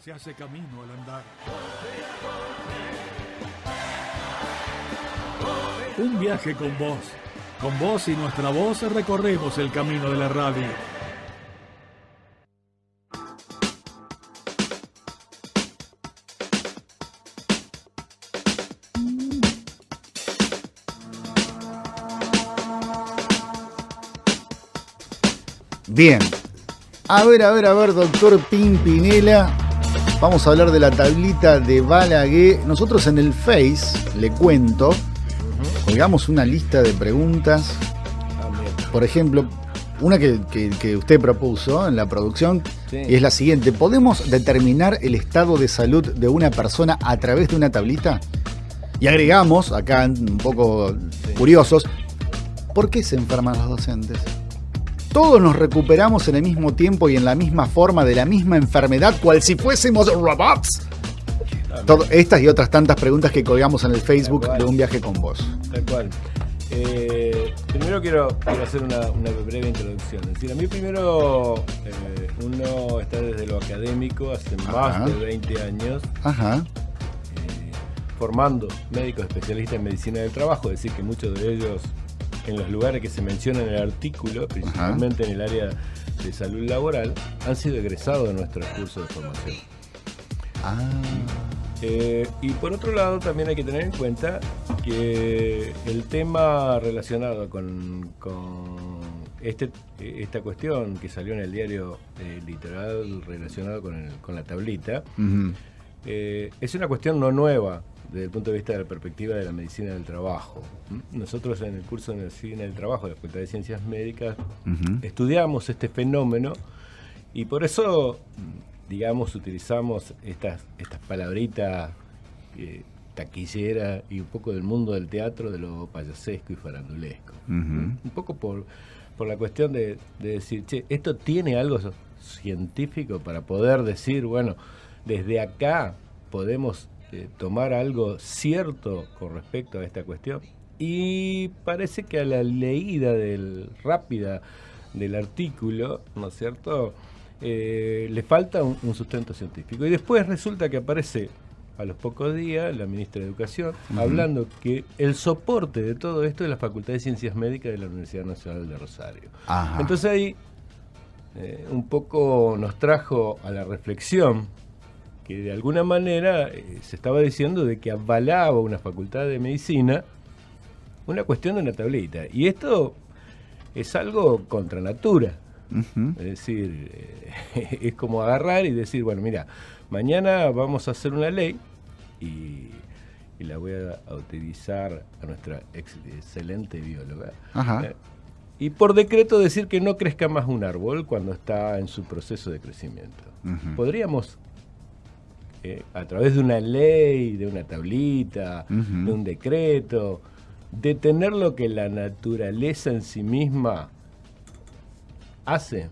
se hace camino al andar. Un viaje con vos. Con vos y nuestra voz recorremos el camino de la radio. Bien. A ver, doctor Pimpinela. Vamos a hablar de la tablita de Balaguer. Nosotros en el Face, le cuento, colgamos una lista de preguntas. Por ejemplo, una que usted propuso en la producción, sí, y es la siguiente. ¿Podemos determinar el estado de salud de una persona a través de una tablita? Y agregamos, acá un poco curiosos, ¿por qué se enferman los docentes? Todos nos recuperamos en el mismo tiempo y en la misma forma de la misma enfermedad, cual si fuésemos robots. Estas y otras tantas preguntas que colgamos en el Facebook de Un Viaje con Vos. Tal cual. Primero quiero hacer una breve introducción. Es decir, a mí primero uno está desde lo académico hace más de 20 años. Formando médicos especialistas en medicina del trabajo, es decir, que muchos de ellos en los lugares que se mencionan en el artículo, principalmente en el área de salud laboral, han sido egresados de nuestros cursos de formación. Y por otro lado, también hay que tener en cuenta que el tema relacionado con esta cuestión que salió en el diario Litoral relacionado con la tablita, es una cuestión no nueva desde el punto de vista de la perspectiva de la medicina del trabajo. Nosotros en el curso de medicina del trabajo de la Facultad de Ciencias Médicas estudiamos este fenómeno y por eso, digamos, utilizamos estas palabritas taquilleras y un poco del mundo del teatro, de lo payasesco y farandulesco. Un poco por la cuestión de decir, che, esto tiene algo científico para poder decir, bueno, desde acá podemos tomar algo cierto con respecto a esta cuestión. Y parece que a la leída rápida del artículo, ¿no es cierto?, le falta un sustento científico. Y después resulta que aparece a los pocos días la ministra de Educación hablando que el soporte de todo esto es la Facultad de Ciencias Médicas de la Universidad Nacional de Rosario. Entonces ahí un poco nos trajo a la reflexión que de alguna manera se estaba diciendo de que avalaba una facultad de medicina una cuestión de una tablita. Y esto es algo contra natura. Es decir, es como agarrar y decir, bueno, mira, mañana vamos a hacer una ley y la voy a utilizar a nuestra excelente bióloga. Y por decreto decir que no crezca más un árbol cuando está en su proceso de crecimiento. Podríamos a través de una ley, de una tablita, de un decreto, detener lo que la naturaleza en sí misma hace.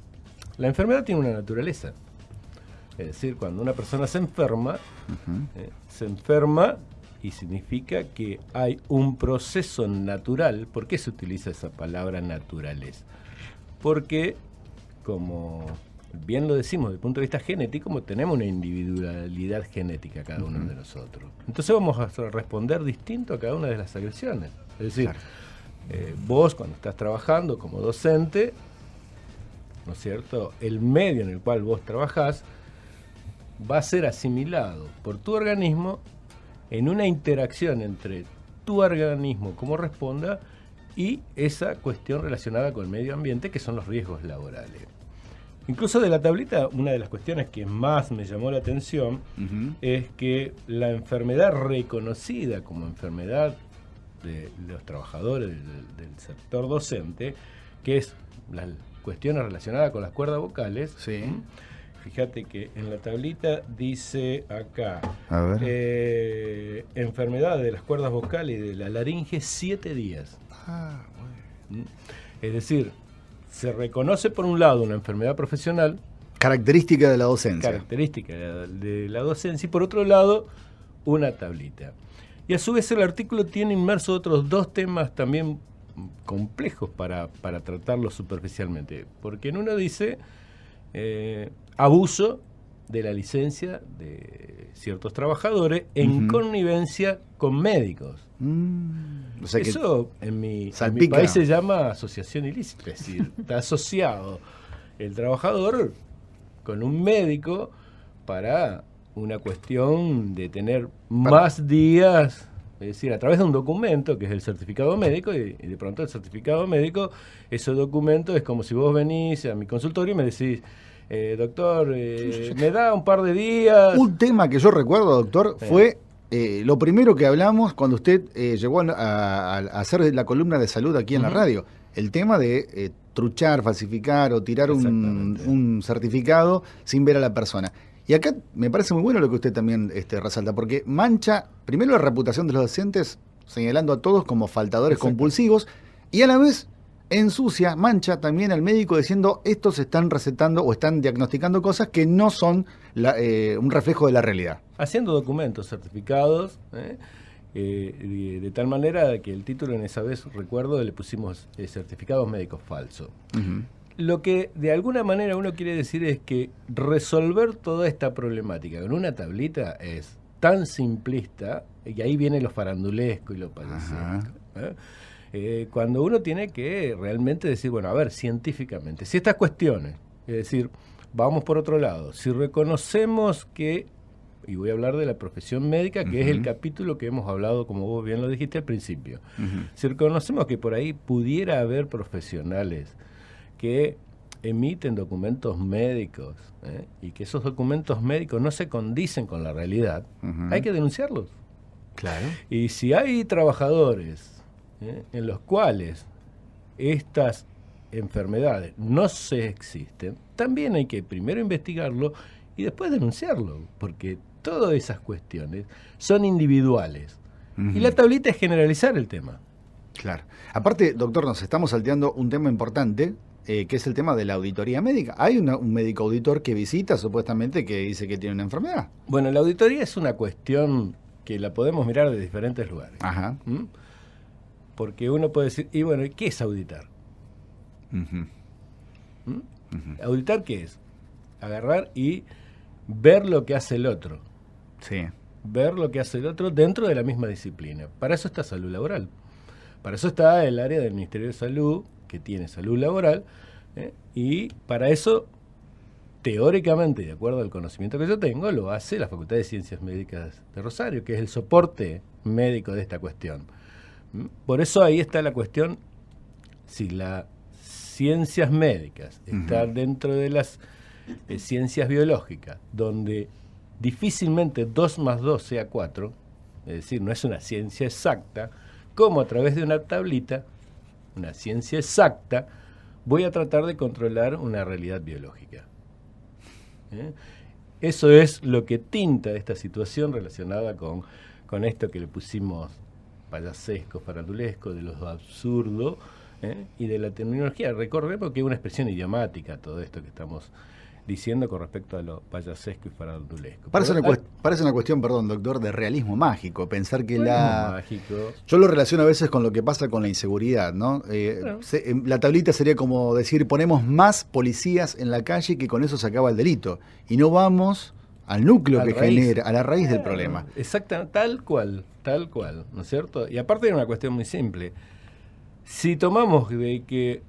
La enfermedad tiene una naturaleza. Es decir, cuando una persona se enferma y significa que hay un proceso natural. ¿Por qué se utiliza esa palabra naturaleza? Porque, como bien lo decimos desde el punto de vista genético, tenemos una individualidad genética cada uno de nosotros. Entonces vamos a responder distinto a cada una de las agresiones. Es decir, vos cuando estás trabajando como docente, ¿no es cierto?, el medio en el cual vos trabajás va a ser asimilado por tu organismo en una interacción entre tu organismo como responda y esa cuestión relacionada con el medio ambiente, que son los riesgos laborales. Incluso de la tablita, una de las cuestiones que más me llamó la atención es que la enfermedad reconocida como enfermedad de los trabajadores del sector docente, que es las cuestiones relacionadas con las cuerdas vocales, fíjate que en la tablita dice acá, enfermedad de las cuerdas vocales y de la laringe 7 días. Es decir, se reconoce por un lado una enfermedad profesional, característica de la docencia, y por otro lado una tablita. Y a su vez el artículo tiene inmerso otros dos temas también complejos para tratarlos superficialmente, porque en uno dice abuso de la licencia de ciertos trabajadores en connivencia con médicos. O sea eso en mi país se llama asociación ilícita, es decir, está asociado el trabajador con un médico para una cuestión de tener más días, es decir, a través de un documento que es el certificado médico, y de pronto el certificado médico, ese documento es como si vos venís a mi consultorio y me decís, doctor, me da un par de días. Un tema que yo recuerdo, doctor, fue lo primero que hablamos cuando usted llegó a hacer la columna de salud aquí en la radio. El tema de truchar, falsificar o tirar un certificado sin ver a la persona. Y acá me parece muy bueno lo que usted también resalta, porque mancha primero la reputación de los docentes, señalando a todos como faltadores compulsivos, y a la vez ensucia, mancha también al médico diciendo estos están recetando o están diagnosticando cosas que no son un reflejo de la realidad. Haciendo documentos certificados, de tal manera que el título en esa vez, recuerdo, le pusimos certificados médicos falsos. Lo que de alguna manera uno quiere decir es que resolver toda esta problemática con una tablita es tan simplista, y ahí viene lo farandulesco y lo payasesco. Cuando uno tiene que realmente decir, bueno, a ver, científicamente, si estas cuestiones, es decir, vamos por otro lado, si reconocemos que, y voy a hablar de la profesión médica, que es el capítulo que hemos hablado, como vos bien lo dijiste al principio, si reconocemos que por ahí pudiera haber profesionales que emiten documentos médicos y que esos documentos médicos no se condicen con la realidad, hay que denunciarlos. Claro. Y si hay trabajadores en los cuales estas enfermedades no se existen, también hay que primero investigarlo y después denunciarlo, porque todas esas cuestiones son individuales. Y la tablita es generalizar el tema. Claro. Aparte, doctor, nos estamos salteando un tema importante, que es el tema de la auditoría médica. Hay un médico auditor que visita, supuestamente, que dice que tiene una enfermedad. Bueno, la auditoría es una cuestión que la podemos mirar de diferentes lugares. Ajá. Porque uno puede decir, y bueno, ¿qué es auditar? ¿Auditar qué es? Agarrar y ver lo que hace el otro. Sí. Ver lo que hace el otro dentro de la misma disciplina. Para eso está salud laboral. Para eso está el área del Ministerio de Salud, que tiene salud laboral, y para eso, teóricamente, de acuerdo al conocimiento que yo tengo, lo hace la Facultad de Ciencias Médicas de Rosario, que es el soporte médico de esta cuestión. Por eso ahí está la cuestión, si las ciencias médicas están dentro de las ciencias biológicas, donde difícilmente 2 más 2 sea 4, es decir, no es una ciencia exacta, como a través de una tablita, una ciencia exacta, voy a tratar de controlar una realidad biológica. Eso es lo que tinta esta situación relacionada con esto que le pusimos payasesco, farandulesco, de lo absurdo y de la terminología. Recordemos que es una expresión idiomática todo esto que estamos diciendo con respecto a lo payasesco y farandulesco. Parece una cuestión, perdón, doctor, de realismo mágico, pensar que mágico. Yo lo relaciono a veces con lo que pasa con la inseguridad, ¿no? Claro. La tablita sería como decir, ponemos más policías en la calle que con eso se acaba el delito, y no vamos al núcleo que genera, a la raíz del problema. Exactamente, tal cual, ¿no es cierto? Y aparte era una cuestión muy simple. Si tomamos de que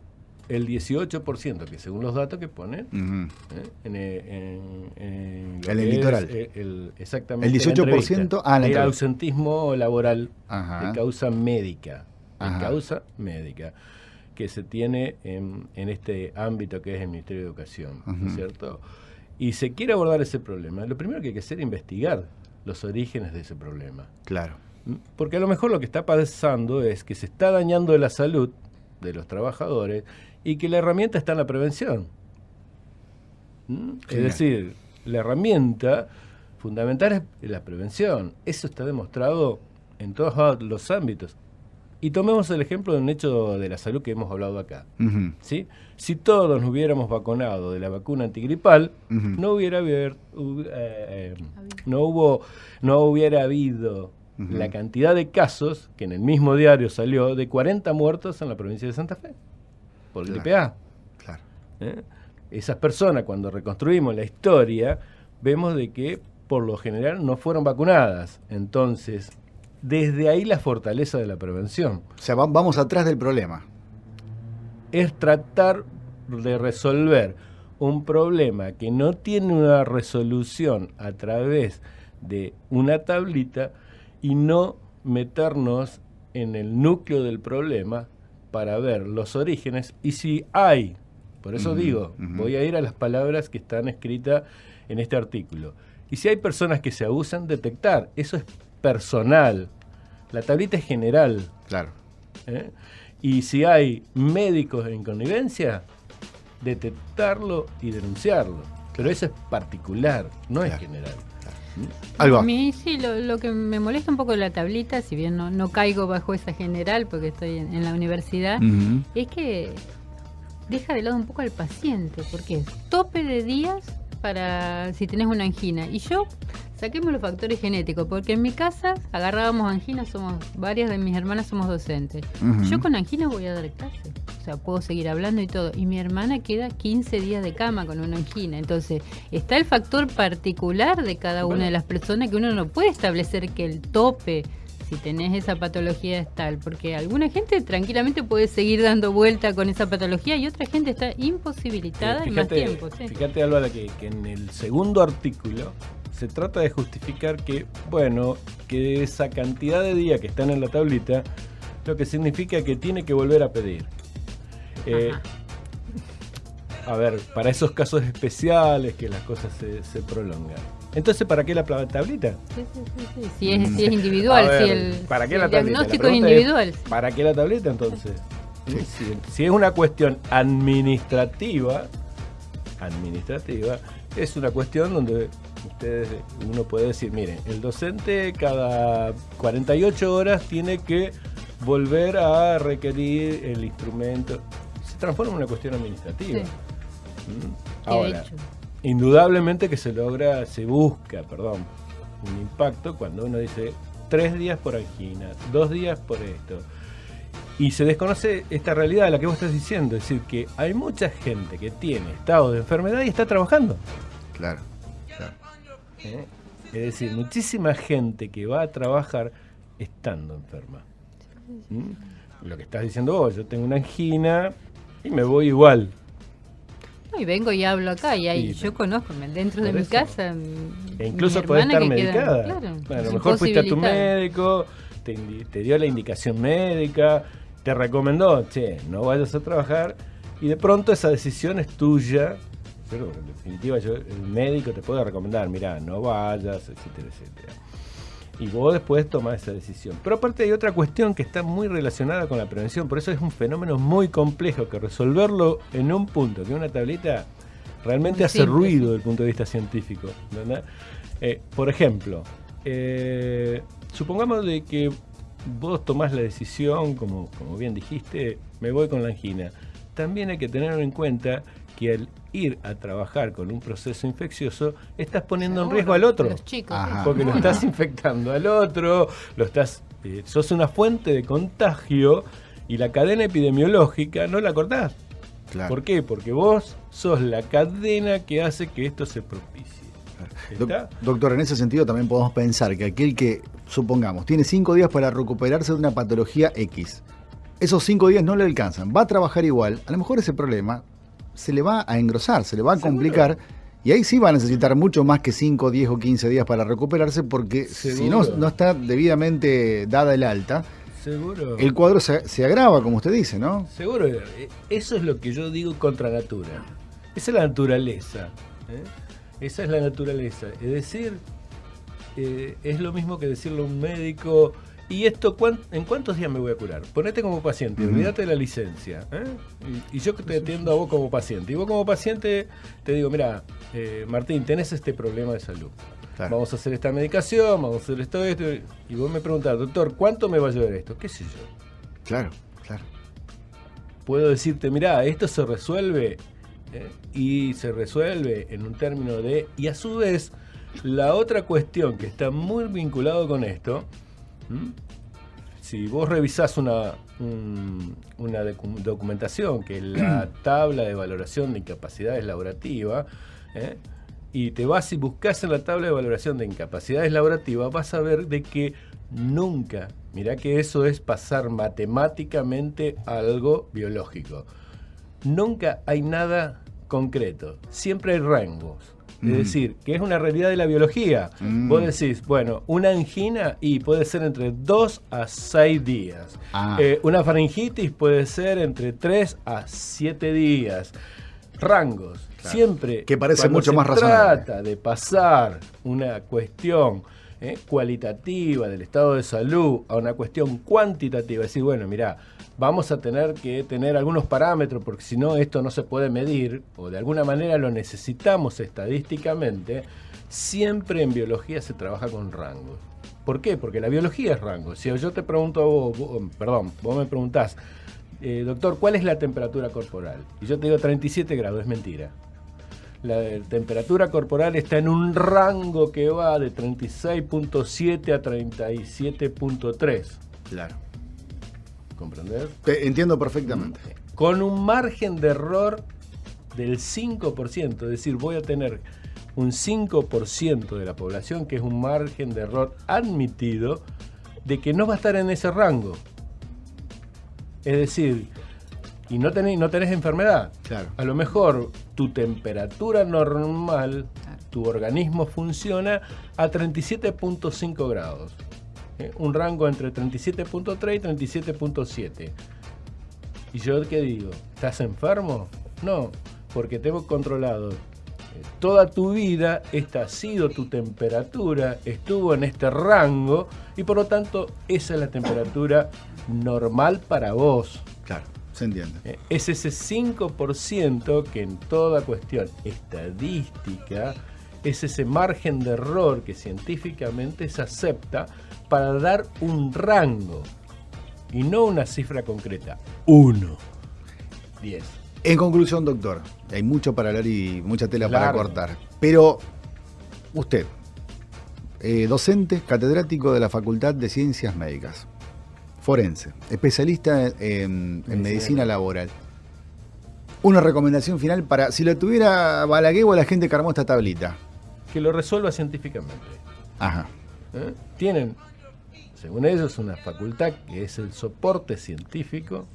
el 18%, que según los datos que ponen, en el litoral. Exactamente. El 18% el ausentismo laboral de causa médica. Que se tiene en este ámbito que es el Ministerio de Educación, ¿no es cierto? Y se quiere abordar ese problema. Lo primero que hay que hacer es investigar los orígenes de ese problema. Claro. Porque a lo mejor lo que está pasando es que se está dañando la salud de los trabajadores y que la herramienta está en la prevención. Es decir, la herramienta fundamental es la prevención. Eso está demostrado en todos los ámbitos. Y tomemos el ejemplo de un hecho de la salud que hemos hablado acá. ¿Sí? Si todos nos hubiéramos vacunado de la vacuna antigripal, no hubiera habido la cantidad de casos que en el mismo diario salió de 40 muertos en la provincia de Santa Fe por gripe A. Claro. Esas personas, cuando reconstruimos la historia, vemos de que por lo general no fueron vacunadas. Entonces, desde ahí la fortaleza de la prevención. O sea, vamos atrás del problema. Es tratar de resolver un problema que no tiene una resolución a través de una tablita y no meternos en el núcleo del problema para ver los orígenes y si hay, por eso digo, voy a ir a las palabras que están escritas en este artículo, y si hay personas que se abusan, detectar, eso es personal, la tablita es general. Claro. Y si hay médicos en connivencia, detectarlo y denunciarlo, pero eso es particular, no es general. Alba. A mí sí, lo que me molesta un poco de la tablita, si bien no caigo bajo esa general porque estoy en la universidad, es que deja de lado un poco al paciente, porque es tope de días para si tenés una angina. Y saquemos los factores genéticos, porque en mi casa agarrábamos angina, varias de mis hermanas somos docentes. Yo con angina voy a dar clase, o sea, puedo seguir hablando y todo. Y mi hermana queda 15 días de cama con una angina. Entonces, está el factor particular de cada una de las personas que uno no puede establecer que el tope, si tenés esa patología, es tal. Porque alguna gente tranquilamente puede seguir dando vuelta con esa patología y otra gente está imposibilitada en más tiempo. ¿Sí? Fíjate, Álvaro, que en el segundo artículo se trata de justificar que esa cantidad de días que están en la tablita, lo que significa que tiene que volver a pedir. A ver, para esos casos especiales que las cosas se prolongan. Entonces, ¿para qué la tablita? Sí. Si es individual, ver, ¿para qué si la el tablita? diagnóstico es individual. ¿Para qué la tablita entonces? Sí. Si es una cuestión administrativa, es una cuestión donde uno puede decir, miren, el docente cada 48 horas tiene que volver a requerir el instrumento. Se transforma en una cuestión administrativa. Sí. Ahora, indudablemente que se busca un impacto cuando uno dice 3 días por angina, 2 días por esto. Y se desconoce esta realidad de la que vos estás diciendo, es decir, que hay mucha gente que tiene estado de enfermedad y está trabajando. Claro. Es decir, muchísima gente que va a trabajar estando enferma. Lo que estás diciendo vos, yo tengo una angina y me voy igual. Y vengo y hablo acá y yo conozco dentro de mi casa. E incluso podés estar medicada. Claro, bueno, a lo mejor fuiste a tu médico, te dio la indicación médica, te recomendó, no vayas a trabajar, y de pronto esa decisión es tuya. Pero en definitiva el médico te puede recomendar, mirá, no vayas, etcétera. Y vos después tomás esa decisión. Pero aparte hay otra cuestión que está muy relacionada con la prevención, por eso es un fenómeno muy complejo, que resolverlo en un punto, que una tablita realmente hace ruido desde el punto de vista científico, ¿verdad? Por ejemplo, supongamos de que vos tomás la decisión, como bien dijiste, me voy con la angina. También hay que tener en cuenta que al ir a trabajar con un proceso infeccioso, estás poniendo en riesgo al otro. Los chicos. Porque lo estás infectando al otro, sos una fuente de contagio y la cadena epidemiológica no la cortás. Claro. ¿Por qué? Porque vos sos la cadena que hace que esto se propicie. Doctor, en ese sentido también podemos pensar que aquel que, supongamos, tiene 5 días para recuperarse de una patología X, esos 5 días no le alcanzan, va a trabajar igual, a lo mejor ese problema se le va a engrosar, se le va a complicar, y ahí sí va a necesitar mucho más que 5, 10 o 15 días para recuperarse, porque si no está debidamente dada el alta, seguro, el cuadro se agrava, como usted dice, ¿no? Seguro, eso es lo que yo digo contra natura. Esa es la naturaleza. Esa es la naturaleza. Es decir, es lo mismo que decirle a un médico, ¿y esto en cuántos días me voy a curar? Ponete como paciente, olvídate de la licencia. Y yo te atiendo a vos como paciente. Y vos como paciente te digo, mira, Martín, tenés este problema de salud. Claro. Vamos a hacer esta medicación, vamos a hacer esto. Y vos me preguntás, doctor, ¿cuánto me va a llevar esto? ¿Qué sé yo? Claro. Puedo decirte, mira, esto se resuelve, y se resuelve en un término de... Y a su vez, la otra cuestión que está muy vinculado con esto, si vos revisás una documentación, que es la tabla de valoración de incapacidades laborativas, y te vas y buscas en la tabla de valoración de incapacidades laborativas, vas a ver de que nunca, mirá que eso es pasar matemáticamente a algo biológico, nunca hay nada concreto, siempre hay rangos. Es decir, que es una realidad de la biología. Vos decís, bueno, una angina y puede ser entre 2 a 6 días. Una faringitis puede ser entre 3 a 7 días. Rangos. Claro. Siempre. Que parece mucho más razonable. Trata de pasar una cuestión cualitativa del estado de salud a una cuestión cuantitativa. Es decir, bueno, mirá, vamos a tener que tener algunos parámetros porque si no esto no se puede medir o de alguna manera lo necesitamos estadísticamente. Siempre en biología se trabaja con rangos. ¿Por qué? Porque la biología es rango. Si yo te pregunto a vos, vos me preguntás, doctor, ¿cuál es la temperatura corporal? Y yo te digo 37 grados, es mentira. La temperatura corporal está en un rango que va de 36.7 a 37.3. Claro. ¿Comprendés? Entiendo perfectamente. Con un margen de error del 5%, es decir, voy a tener un 5% de la población que es un margen de error admitido de que no va a estar en ese rango. Es decir, y no tenés enfermedad. Claro. A lo mejor tu temperatura normal, tu organismo funciona a 37.5 grados. Un rango entre 37.3 y 37.7. ¿Y yo qué digo? ¿Estás enfermo? No, porque tengo controlado. Toda tu vida esta ha sido tu temperatura, estuvo en este rango y por lo tanto esa es la temperatura normal para vos. Claro, se entiende. Es ese 5% que en toda cuestión estadística es ese margen de error que científicamente se acepta para dar un rango y no una cifra concreta. 1, 10. En conclusión, doctor, hay mucho para hablar y mucha tela para cortar. Pero usted, docente, catedrático de la Facultad de Ciencias Médicas, forense, especialista en medicina laboral. Una recomendación final para, si lo tuviera Balaguer o la gente que armó esta tablita. Que lo resuelva científicamente. Ajá. Tienen, según ellos, una facultad que es el soporte científico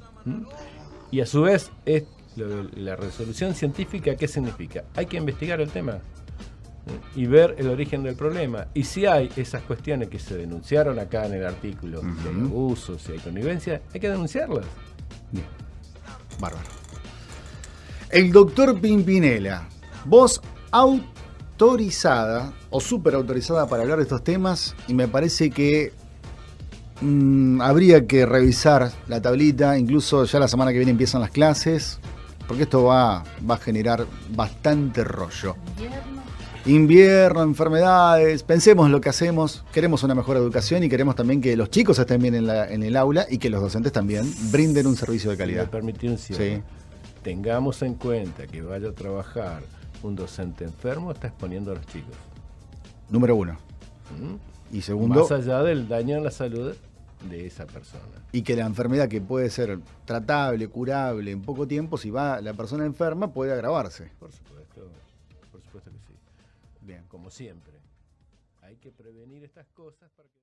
y a su vez es la resolución científica. ¿Qué significa? Hay que investigar el tema y ver el origen del problema. Y si hay esas cuestiones que se denunciaron acá en el artículo, si hay abusos, si hay connivencia, hay que denunciarlas. Bien. Bárbaro. El doctor Pimpinela, voz autorizada o súper autorizada para hablar de estos temas, y me parece que habría que revisar la tablita, incluso ya la semana que viene empiezan las clases, porque esto va a generar bastante rollo. Invierno, enfermedades, pensemos lo que hacemos, queremos una mejor educación y queremos también que los chicos estén bien en el aula y que los docentes también brinden un servicio de calidad. Me permití un cierre. Sí. Tengamos en cuenta que vaya a trabajar un docente enfermo, está exponiendo a los chicos. Número 1. Y segundo, más allá del daño a la salud de esa persona. Y que la enfermedad, que puede ser tratable, curable en poco tiempo, si va la persona enferma, puede agravarse. Por supuesto que sí. Bien. Como siempre, hay que prevenir estas cosas para que...